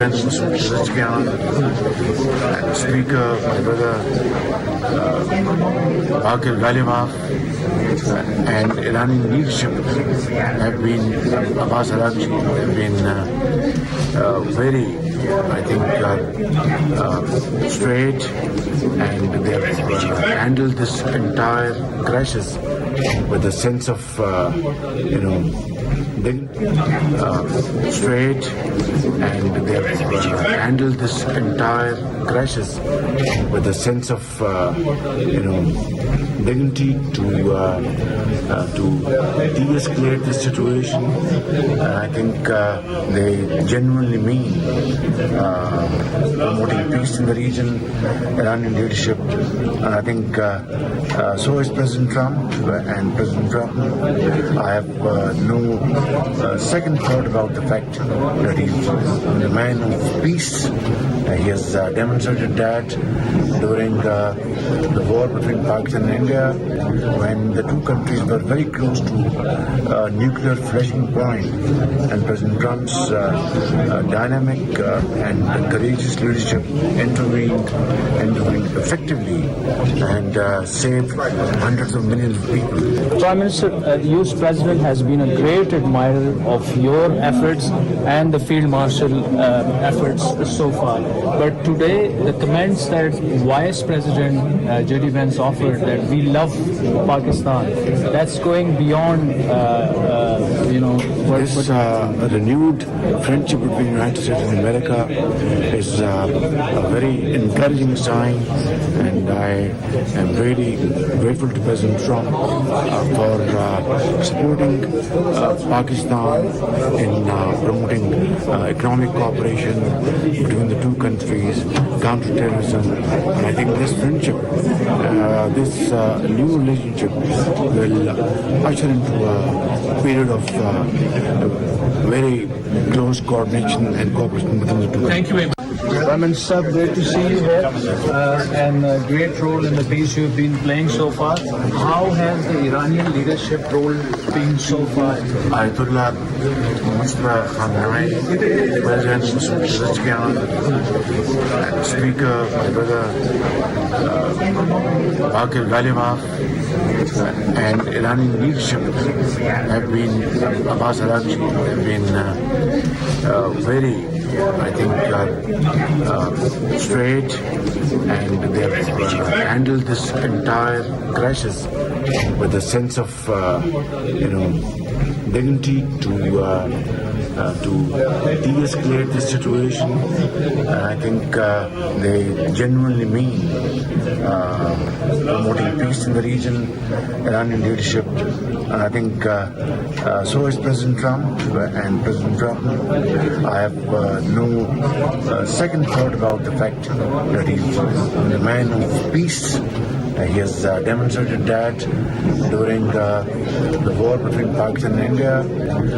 Rizkian and Speaker, my brother Bakir Ghalibaf, and Iranian leadership have been, Abbas Araghchi, have been very, I think, straight, and they have handled this entire crisis with a sense of, straight, and they have handled this entire crisis with a sense of, dignity to de-escalate the situation. I think they genuinely mean promoting peace in the region, Iranian leadership, and I think so is President Trump. And President Trump, I have no second thought about the fact that he's a man of peace. He has demonstrated that during the war between Pakistan and India, when the two countries were very close to a nuclear flashing point, and President Trump's dynamic and courageous leadership intervened effectively and saved hundreds of millions of people. Prime Minister, the US President has been a great admirer of your efforts and the Field Marshal efforts so far. But today, the comments that Vice President J.D. Vance offered, that we love Pakistan, that's going beyond, This renewed friendship between the United States and America is a very encouraging sign, and I am really grateful to President Trump for supporting Pakistan in promoting economic cooperation between the two countries, counter-terrorism, and I think this friendship, this new relationship will usher into a period of very close coordination and cooperation between the two countries. Thank you very much. Prime Minister, great to see you here, and a great role in the peace you've been playing so far. How has the Iranian leadership role been so far? Ayatollah Mustafa Khamenei, President Rizkian, and Speaker, my brother Bakir Ghalibaf, and Iranian leadership have been, Abbas Araghchi, have been very, I think, straight, and they have handled this entire crisis with a sense of, dignity to de-escalate the situation. I think they genuinely mean promoting peace in the region, Iranian leadership, and I think so is President Trump. And President Trump, I have no second thought about the fact that he's a man of peace. He has demonstrated that during the war between Pakistan and India,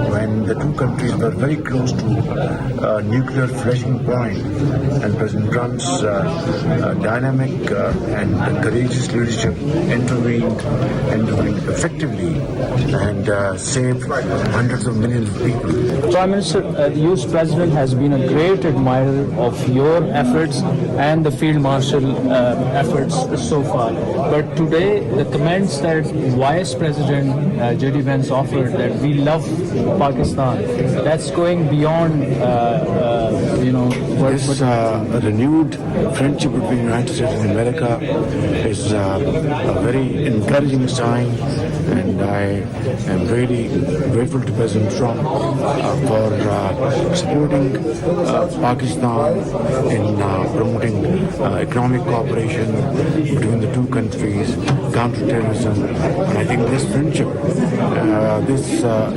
when the two countries were very close to a nuclear flashing point, and President Trump's dynamic and courageous leadership intervened effectively and saved hundreds of millions of people. Prime Minister, the US President has been a great admirer of your efforts and the Field Marshal efforts so far. But today, the comments that Vice President J.D. Vance offered, that we love Pakistan, that's going beyond, This renewed friendship between the United States and America is a very encouraging sign, and I am really grateful to President Trump for supporting Pakistan in promoting economic cooperation between the two countries, counter-terrorism, and I think this friendship, this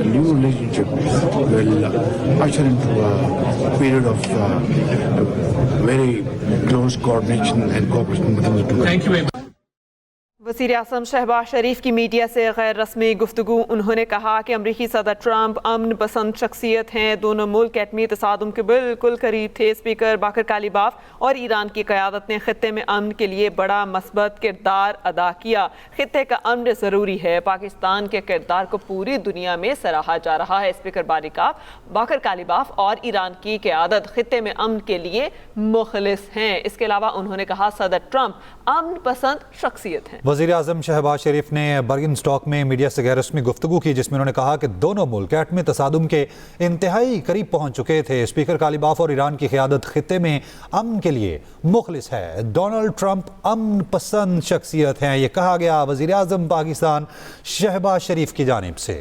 new relationship will usher into a period of very close coordination and cooperation between the two countries. Thank you very much. वज़ीर आज़म शहबाज शरीफ की media से गैर रस्मी गुफ्तगू। उन्होंने कहा कि अमरीकी सदर ट्रंप अमन पसंद शख्सियत हैं, दोनों मुल्क एटमी तसादुम के बिल्कुल करीब थे। स्पीकर बाकर कालीबाफ और ईरान की क़यादत ने खित्ते में अमन के लिए बड़ा मस्बत किरदार अदा किया। खित्ते का अमन ज़रूरी है, पाकिस्तान के किरदार को पूरी दुनिया में सराहा जा रहा है। स्पीकर बाकर कालीबाफ और ईरान की क़यादत खित्ते में अमन के लिए मुखलिस हैं। इसके अलावा उन्होंने कहा सदर ट्रंप अमन पसंद शख्सियत हैं। वज़ीर आज़म शहबाज शरीफ ने बर्गिनस्टॉक में मीडिया से गैर रस्मी गुफ्तगू की, जिसमें उन्होंने कहा कि दोनों मुल्क एटमी तसादुम के इंतहाई करीब पहुंच चुके थे। स्पीकर कालीबाफ और ईरान की क़यादत खित्ते में अमन के लिए मुखलिस है। डोनाल्ड ट्रंप अमन पसंद शख्सियत हैं, ये कहा गया वज़ीर आज़म पाकिस्तान शहबाज शरीफ की जानिब से।